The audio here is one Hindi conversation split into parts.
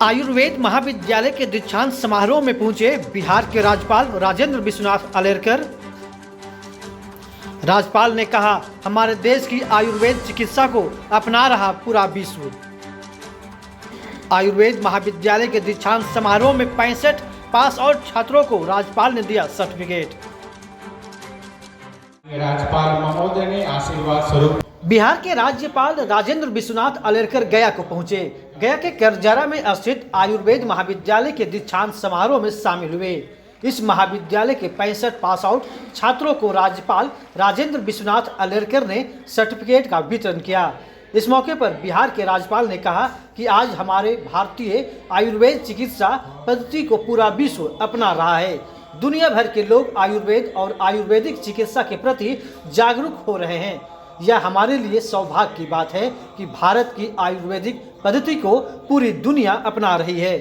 आयुर्वेद महाविद्यालय के दीक्षांत समारोह में पहुंचे बिहार के राज्यपाल राजेंद्र विश्वनाथ आलेरकर। राज्यपाल ने कहा, हमारे देश की आयुर्वेद चिकित्सा को अपना रहा पूरा विश्व। आयुर्वेद महाविद्यालय के दीक्षांत समारोह में 65 पास आउट छात्रों को राज्यपाल ने दिया सर्टिफिकेट। राज्यपाल महोदय ने आशीर्वाद स्वरूप बिहार के राज्यपाल राजेंद्र विश्वनाथ आलेरकर गया को पहुंचे। गया के करजारा में स्थित आयुर्वेद महाविद्यालय के दीक्षांत समारोह में शामिल हुए। इस महाविद्यालय के 65 पास आउट छात्रों को राज्यपाल राजेंद्र विश्वनाथ आलेरकर ने सर्टिफिकेट का वितरण किया। इस मौके पर बिहार के राज्यपाल ने कहा कि आज हमारे भारतीय आयुर्वेद चिकित्सा पद्धति को पूरा विश्व अपना रहा है। दुनिया भर के लोग आयुर्वेद और आयुर्वेदिक चिकित्सा के प्रति जागरूक हो रहे हैं। यह हमारे लिए सौभाग्य की बात है कि भारत की आयुर्वेदिक पद्धति को पूरी दुनिया अपना रही है।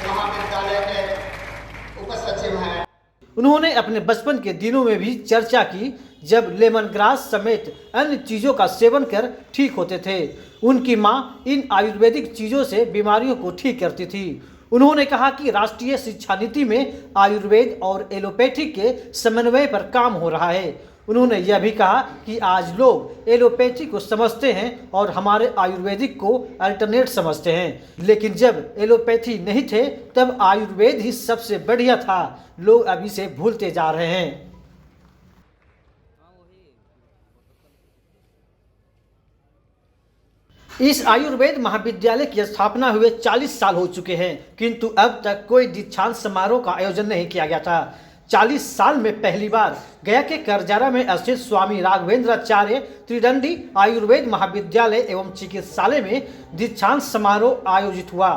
महाविद्यालय के उपसचिव हैं। उन्होंने अपने बचपन के दिनों में भी चर्चा की, जब लेमन ग्रास समेत अन्य चीज़ों का सेवन कर ठीक होते थे। उनकी मां इन आयुर्वेदिक चीज़ों से बीमारियों को ठीक करती थी। उन्होंने कहा कि राष्ट्रीय शिक्षा नीति में आयुर्वेद और एलोपैथी के समन्वय पर काम हो रहा है। उन्होंने यह भी कहा कि आज लोग एलोपैथी को समझते हैं और हमारे आयुर्वेदिक को अल्टरनेट समझते हैं, लेकिन जब एलोपैथी नहीं थे तब आयुर्वेद ही सबसे बढ़िया था। लोग अब इसे भूलते जा रहे हैं। इस आयुर्वेद महाविद्यालय की स्थापना हुए 40 साल हो चुके हैं, किंतु अब तक कोई दीक्षांत समारोह का आयोजन नहीं किया गया था। 40 साल में पहली बार गया के करजारा में स्थित स्वामी राघवेंद्राचार्य त्रिदंडी आयुर्वेद महाविद्यालय एवं चिकित्सालय में दीक्षांत समारोह आयोजित हुआ।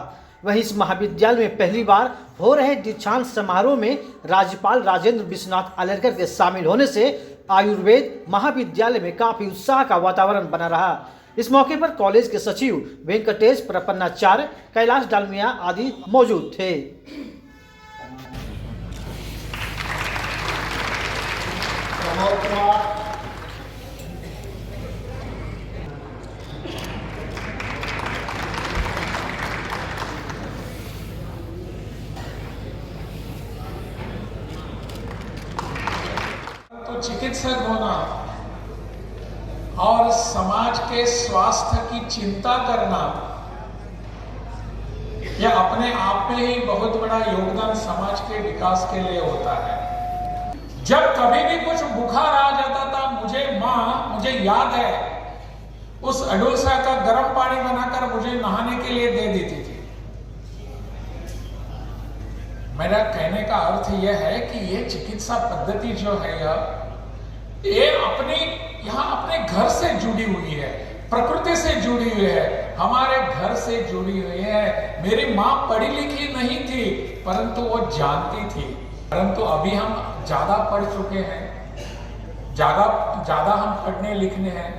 वहीं इस महाविद्यालय में पहली बार हो रहे दीक्षांत समारोह में राज्यपाल राजेंद्र विश्वनाथ आलेरकर के शामिल होने से आयुर्वेद महाविद्यालय में काफी उत्साह का वातावरण बना रहा। इस मौके पर कॉलेज के सचिव वेंकटेश प्रपन्नाचार्य, कैलाश डालमिया आदि मौजूद थे। तो चिकित्सक होना और समाज के स्वास्थ्य की चिंता करना, यह अपने आप में ही बहुत बड़ा योगदान समाज के विकास के लिए होता है। जब कभी भी कुछ बुखार आ जाता था, मुझे याद है, उस अडोसा का गर्म पानी बनाकर मुझे नहाने के लिए दे देती थी। मेरा कहने का अर्थ यह है कि ये चिकित्सा पद्धति जो है ये अपने घर से जुड़ी हुई है, प्रकृति से जुड़ी हुई है, हमारे घर से जुड़ी हुई है। मेरी माँ पढ़ी लिखी नहीं थी, परंतु वो जानती थी। परंतु अभी हम ज्यादा पढ़ चुके हैं, ज्यादा हम पढ़ने लिखने हैं,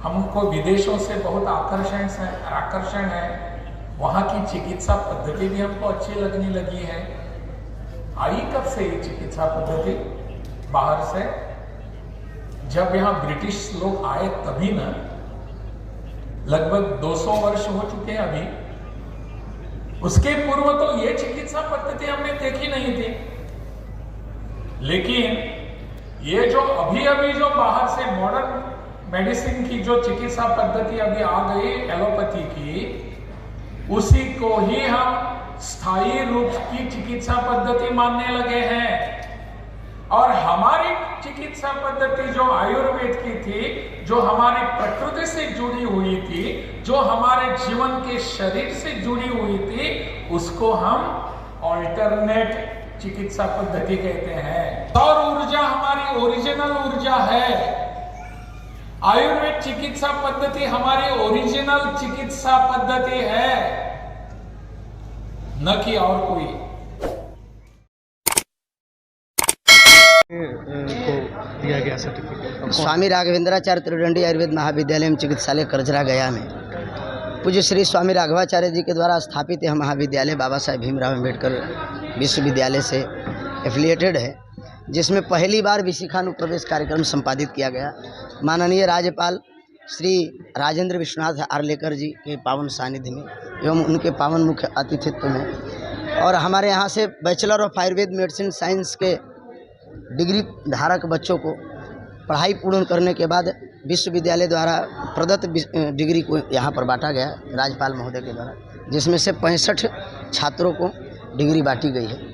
हमको विदेशों से बहुत आकर्षण है। वहाँ की चिकित्सा पद्धति भी हमको अच्छी लगने लगी है। आई कब से ये चिकित्सा पद्धति बाहर से? जब यहाँ ब्रिटिश लोग आए तभी ना, लगभग 200 वर्ष हो चुके हैं अभी। उसके पूर्व तो ये चिकित्सा पद्धति हमने देखी नहीं थी। लेकिन ये जो अभी जो बाहर से मॉडर्न मेडिसिन की जो चिकित्सा पद्धति अभी आ गई एलोपैथी की, उसी को ही हम स्थायी रूप की चिकित्सा पद्धति मानने लगे हैं। और हमारी चिकित्सा पद्धति जो आयुर्वेद की थी, जो हमारी प्रकृति से जुड़ी हुई थी, जो हमारे जीवन के शरीर से जुड़ी हुई थी, उसको हम ऑल्टरनेट चिकित्सा पद्धति कहते हैं। सौर ऊर्जा हमारी ओरिजिनल ऊर्जा है। आयुर्वेद चिकित्सा पद्धति हमारी ओरिजिनल चिकित्सा पद्धति है, न कि और कोई। को दिया गया सर्टिफिकेट? स्वामी राघवेंद्राचार्य त्रिदंडी आयुर्वेद महाविद्यालय एवं चिकित्सालय करजरा गया में पूज्य श्री स्वामी राघवाचार्य जी के द्वारा स्थापित यह महाविद्यालय बाबा साहेब भीमराव अम्बेडकर विश्वविद्यालय से एफिलिएटेड है, जिसमें पहली बार विशिखानुप्रवेश कार्यक्रम संपादित किया गया। माननीय राज्यपाल श्री राजेंद्र विश्वनाथ आर्लेकर जी के पावन सानिध्य में एवं उनके पावन मुख्य अतिथित्व में, और हमारे यहाँ से bachelor of Ayurveda medicine science के डिग्री धारक बच्चों को पढ़ाई पूर्ण करने के बाद विश्वविद्यालय द्वारा प्रदत्त डिग्री को यहाँ पर बांटा गया राज्यपाल महोदय के द्वारा, जिसमें से 65 छात्रों को डिग्री बांटी गई है।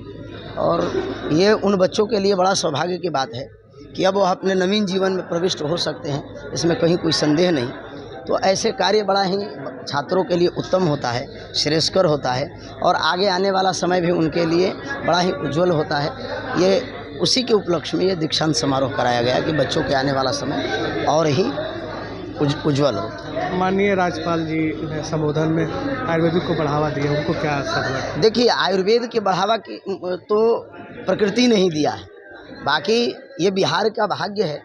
और ये उन बच्चों के लिए बड़ा सौभाग्य की बात है कि अब वह अपने नवीन जीवन में प्रविष्ट हो सकते हैं, इसमें कहीं कोई संदेह नहीं। तो ऐसे कार्य बड़ा ही छात्रों के लिए उत्तम होता है, श्रेयस्कर होता है, और आगे आने वाला समय भी उनके लिए बड़ा ही उज्जवल होता है। ये उसी के उपलक्ष्य में ये दीक्षांत समारोह कराया गया कि बच्चों के आने वाला समय और ही उज्जवल हो। माननीय राज्यपाल जी ने संबोधन में आयुर्वेद को बढ़ावा दिया, उनको क्या असर हुआ? देखिए, आयुर्वेद के बढ़ावा की तो प्रकृति ने ही दिया है, बाकी ये बिहार का भाग्य है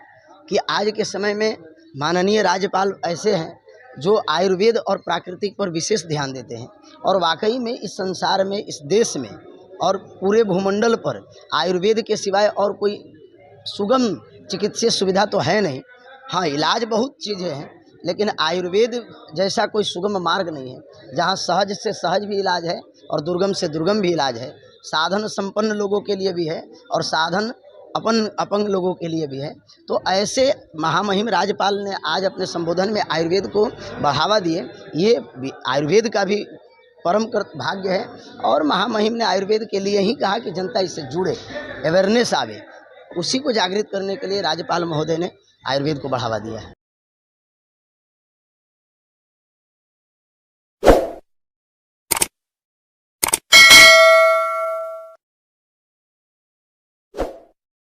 कि आज के समय में माननीय राज्यपाल ऐसे हैं जो आयुर्वेद और प्राकृतिक पर विशेष ध्यान देते हैं। और वाकई में इस संसार में, इस देश में और पूरे भूमंडल पर आयुर्वेद के सिवाय और कोई सुगम चिकित्सीय सुविधा तो है नहीं। हाँ, इलाज बहुत चीज़ें हैं, लेकिन आयुर्वेद जैसा कोई सुगम मार्ग नहीं है, जहाँ सहज से सहज भी इलाज है और दुर्गम से दुर्गम भी इलाज है। साधन संपन्न लोगों के लिए भी है और साधन अपंग लोगों के लिए भी है। तो ऐसे महामहिम राज्यपाल ने आज अपने संबोधन में आयुर्वेद को बढ़ावा दिए, ये आयुर्वेद का भी परम भाग्य है। और महामहिम ने आयुर्वेद के लिए ही कहा कि जनता इससे जुड़े, अवेयरनेस आवे, उसी को जागृत करने के लिए राज्यपाल महोदय ने आयुर्वेद को बढ़ावा दिया है।